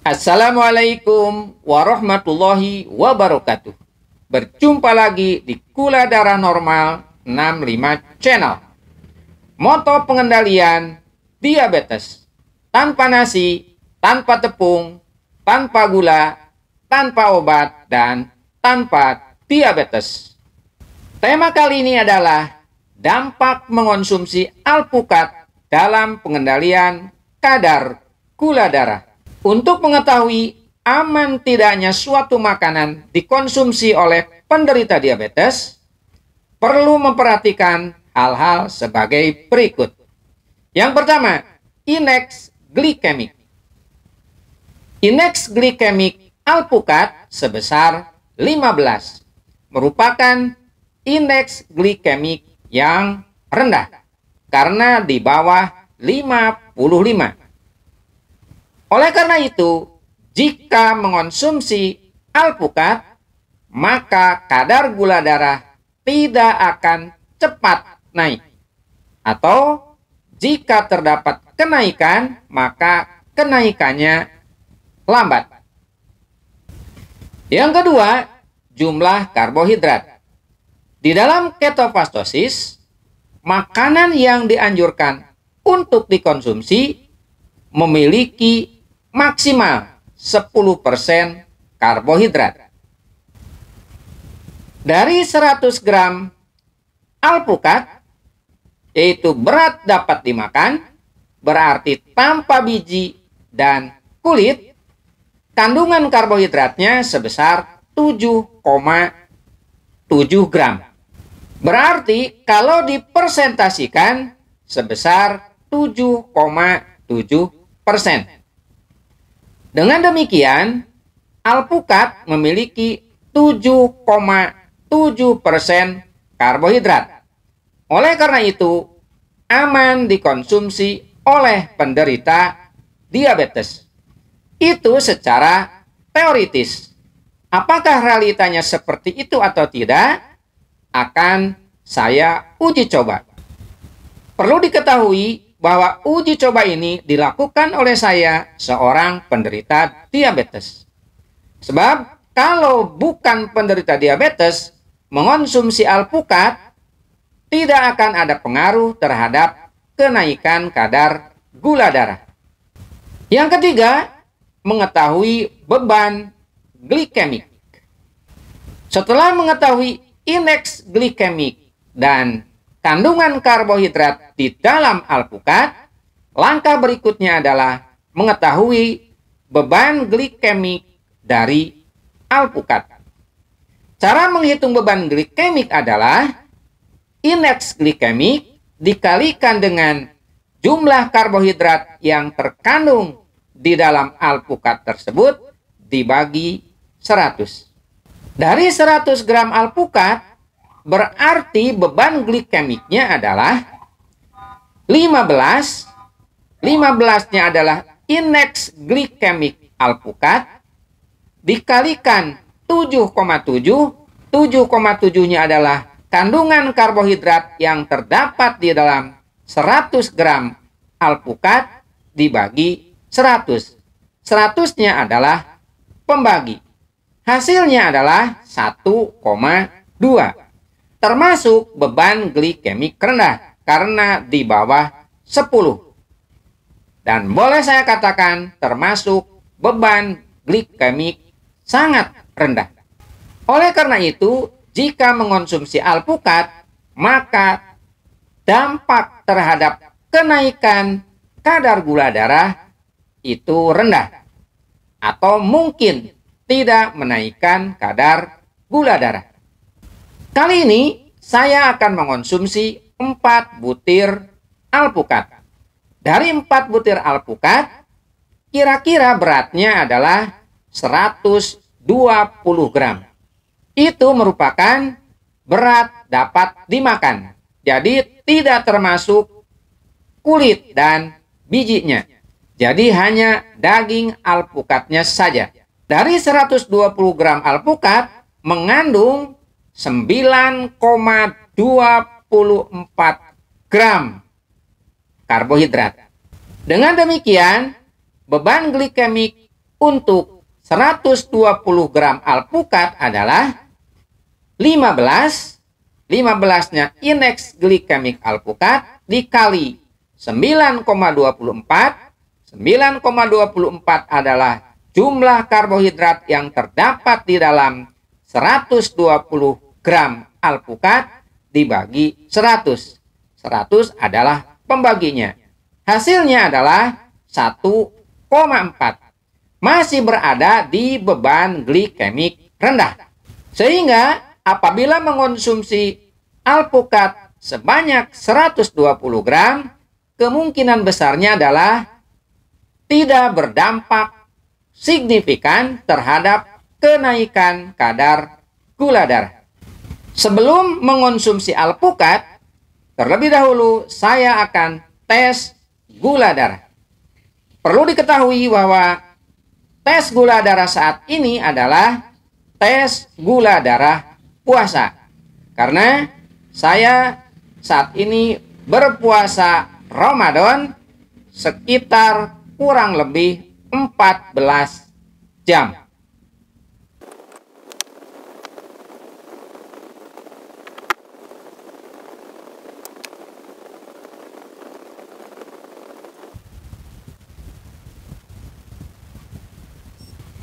Assalamualaikum warahmatullahi wabarakatuh. Berjumpa lagi di Gula Darah Normal 65 Channel. Moto pengendalian diabetes: tanpa nasi, tanpa tepung, tanpa gula, tanpa obat, dan tanpa diabetes. Tema kali ini adalah dampak mengonsumsi alpukat dalam pengendalian kadar gula darah. Untuk mengetahui aman tidaknya suatu makanan dikonsumsi oleh penderita diabetes, perlu memperhatikan hal-hal sebagai berikut. Yang pertama, indeks glikemik. Indeks glikemik alpukat sebesar 15 merupakan indeks glikemik yang rendah karena di bawah 55. Oleh karena itu, jika mengonsumsi alpukat, maka kadar gula darah tidak akan cepat naik. Atau jika terdapat kenaikan, maka kenaikannya lambat. Yang kedua, jumlah karbohidrat. Di dalam ketofastosis, makanan yang dianjurkan untuk dikonsumsi memiliki maksimal 10% karbohidrat. Dari 100 gram alpukat, yaitu berat dapat dimakan, berarti tanpa biji dan kulit, kandungan karbohidratnya sebesar 7,7 gram. Berarti kalau dipersentasikan sebesar 7,7%. Dengan demikian, alpukat memiliki 7,7% karbohidrat. Oleh karena itu, aman dikonsumsi oleh penderita diabetes. Itu secara teoritis. Apakah realitanya seperti itu atau tidak? Akan saya uji coba. Perlu diketahui bahwa uji coba ini dilakukan oleh saya, seorang penderita diabetes. Sebab kalau bukan penderita diabetes, mengonsumsi alpukat tidak akan ada pengaruh terhadap kenaikan kadar gula darah. Yang ketiga, mengetahui beban glikemik. Setelah mengetahui indeks glikemik dan kandungan karbohidrat di dalam alpukat, langkah berikutnya adalah mengetahui beban glikemik dari alpukat. Cara menghitung beban glikemik adalah indeks glikemik dikalikan dengan jumlah karbohidrat yang terkandung di dalam alpukat tersebut dibagi 100. Dari 100 gram alpukat, berarti beban glikemiknya adalah 15. 15-nya adalah indeks glikemik alpukat dikalikan 7,7. 7,7-nya adalah kandungan karbohidrat yang terdapat di dalam 100 gram alpukat dibagi 100. 100-nya adalah pembagi. Hasilnya adalah 1,2. Termasuk beban glikemik rendah karena di bawah 10. Dan boleh saya katakan termasuk beban glikemik sangat rendah. Oleh karena itu, jika mengonsumsi alpukat, maka dampak terhadap kenaikan kadar gula darah itu rendah. Atau mungkin tidak menaikkan kadar gula darah. Kali ini saya akan mengonsumsi 4 butir alpukat. Dari 4 butir alpukat, kira-kira beratnya adalah 120 gram. Itu merupakan berat dapat dimakan. Jadi tidak termasuk kulit dan bijinya. Jadi hanya daging alpukatnya saja. Dari 120 gram alpukat mengandung 9,24 gram karbohidrat. Dengan demikian, beban glikemik untuk 120 gram alpukat adalah 15. 15-nya indeks glikemik alpukat dikali 9,24. 9,24 adalah jumlah karbohidrat yang terdapat di dalam 120 gram alpukat dibagi 100. 100 adalah pembaginya. Hasilnya adalah 1,4. Masih berada di beban glikemik rendah. Sehingga apabila mengonsumsi alpukat sebanyak 120 gram, kemungkinan besarnya adalah tidak berdampak signifikan terhadap kenaikan kadar gula darah. Sebelum mengonsumsi alpukat, terlebih dahulu saya akan tes gula darah. Perlu diketahui bahwa tes gula darah saat ini adalah tes gula darah puasa. Karena saya saat ini berpuasa Ramadan sekitar kurang lebih 14 jam.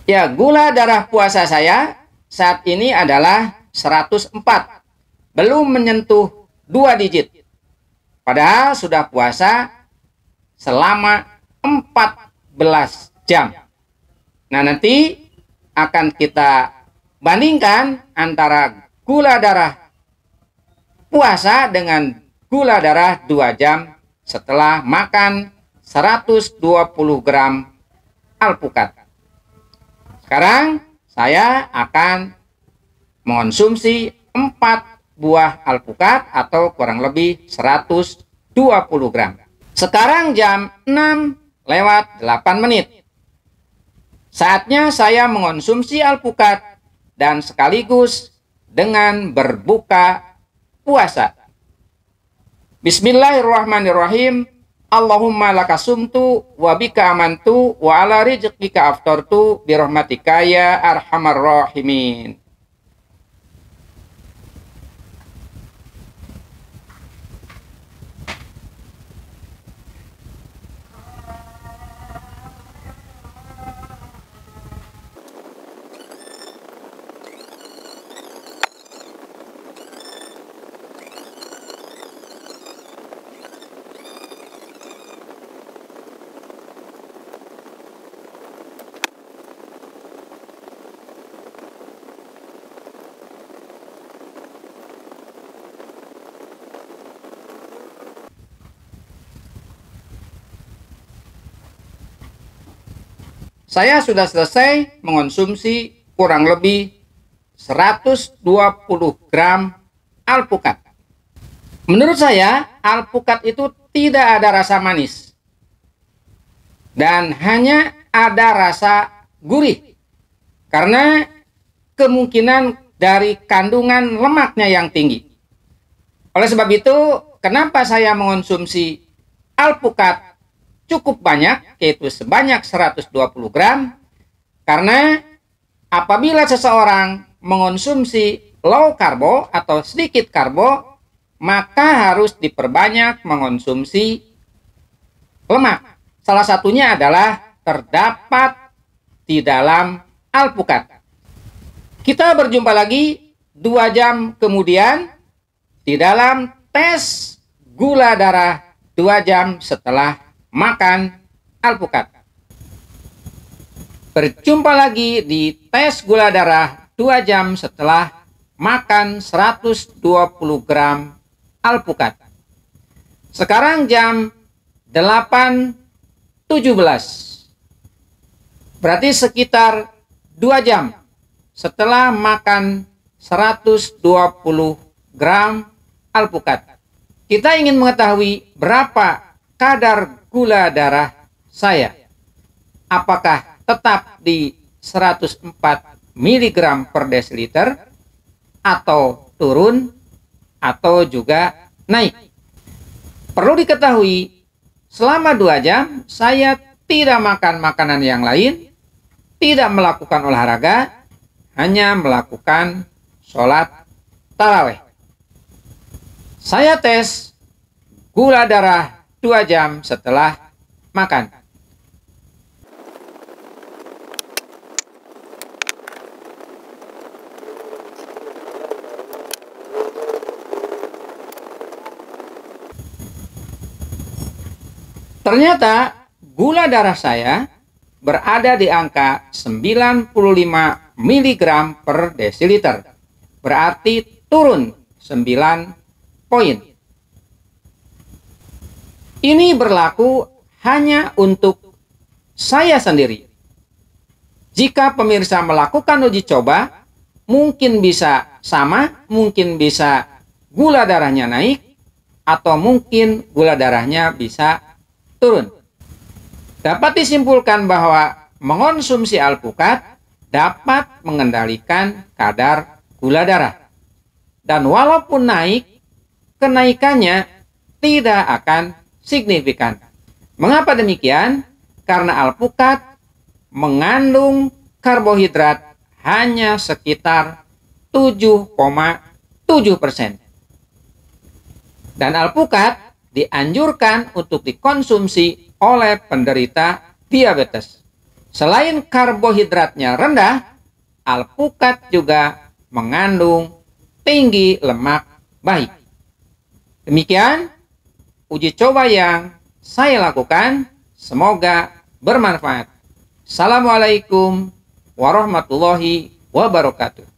Ya, gula darah puasa saya saat ini adalah 104. Belum menyentuh 2 digit. Padahal sudah puasa selama 14 jam. Nah, nanti akan kita bandingkan antara gula darah puasa dengan gula darah 2 jam setelah makan 120 gram alpukat. Sekarang saya akan mengonsumsi 4 buah alpukat atau kurang lebih 120 gram. Sekarang jam 6:08. Saatnya saya mengonsumsi alpukat dan sekaligus dengan berbuka puasa. Bismillahirrahmanirrahim. Allahumma lakasumtu wa bika amantu wa ala rizqika aftartu birahmatika ya arhamar rahimin. Saya sudah selesai mengonsumsi kurang lebih 120 gram alpukat. Menurut saya, alpukat itu tidak ada rasa manis. Dan hanya ada rasa gurih. Karena kemungkinan dari kandungan lemaknya yang tinggi. Oleh sebab itu, kenapa saya mengonsumsi alpukat cukup banyak, yaitu sebanyak 120 gram, karena apabila seseorang mengonsumsi low karbo atau sedikit karbo, maka harus diperbanyak mengonsumsi lemak. Salah satunya adalah terdapat di dalam alpukat. Kita berjumpa lagi 2 jam kemudian di dalam tes gula darah 2 jam setelah makan alpukat. Berjumpa lagi di tes gula darah 2 jam setelah makan 120 gram alpukat. Sekarang jam 8.17. Berarti sekitar 2 jam setelah makan 120 gram alpukat. Kita ingin mengetahui berapa kadar gula darah saya. Apakah tetap di 104 mg per desiliter atau turun atau juga naik? Perlu diketahui selama 2 jam saya tidak makan makanan yang lain, tidak melakukan olahraga, hanya melakukan sholat tarawih. Saya tes gula darah 2 jam setelah makan. Ternyata gula darah saya berada di angka 95 mg per desiliter. Berarti turun 9 poin. Ini berlaku hanya untuk saya sendiri. Jika pemirsa melakukan uji coba, mungkin bisa sama, mungkin bisa gula darahnya naik, atau mungkin gula darahnya bisa turun. Dapat disimpulkan bahwa mengonsumsi alpukat dapat mengendalikan kadar gula darah. Dan walaupun naik, kenaikannya tidak akan signifikan. Mengapa demikian? Karena alpukat mengandung karbohidrat hanya sekitar 7,7%. Dan alpukat dianjurkan untuk dikonsumsi oleh penderita diabetes. Selain karbohidratnya rendah, alpukat juga mengandung tinggi lemak baik. Demikian uji coba yang saya lakukan, semoga bermanfaat. Assalamualaikum warahmatullahi wabarakatuh.